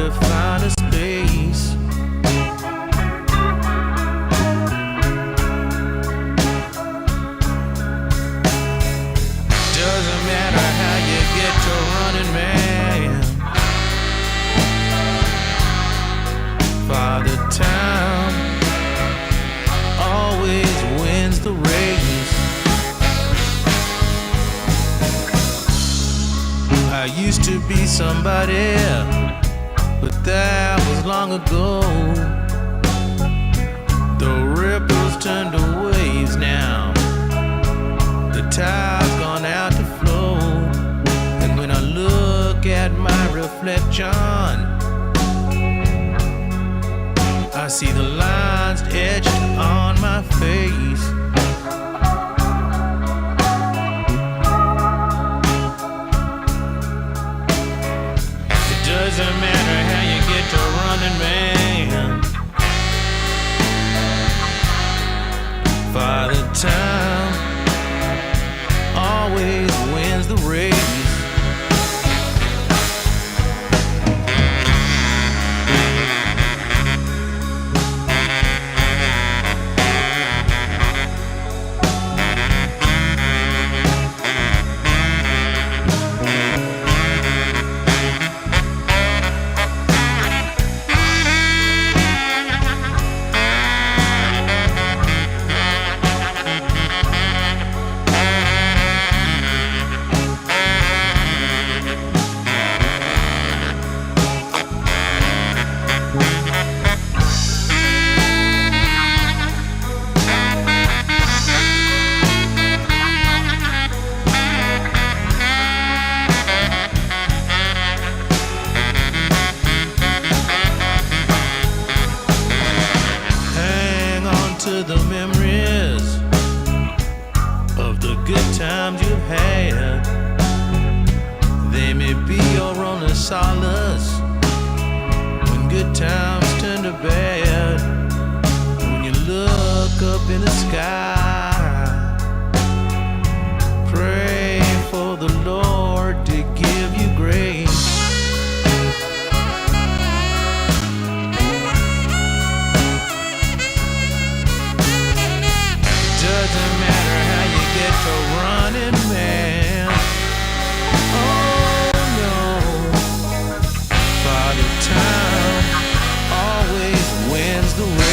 to find a space. Doesn't matter how you get to running, man. Father Time always wins the race. I used to be somebody, but that was long ago. The ripples turn to waves now. The tide's gone out to flow. And when I look at my reflection, I see the lines etched on my face. Doesn't matter how you get to running, man. Father Time always wins the race. To the memories of the good times you've had. They may be your only solace when good times turn to bad. When you look up in the sky, pray for the Lord to give you grace. Doesn't matter how you get to running, man. Oh no, Father Time always wins the race.